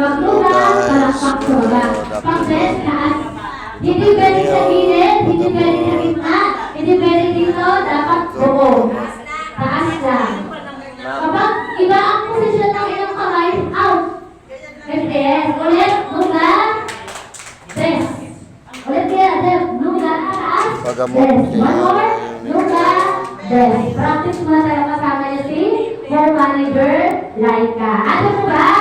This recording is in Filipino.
Pagluga, palakpak sa baba. Pag-press, taas. Hindi pwede sa gilid, hindi pwede sa gitna, hindi pwede dito, dapat buo. Taas lang. Kapag iba ang posisyon ng iyong kamay, out. Yes, ulit, luga. Press. Ulit kaya, luga, taas. Press. One more, luga. Press. Practice muna tayo kasama niyo si Hair Manager Laika. Ano po ba?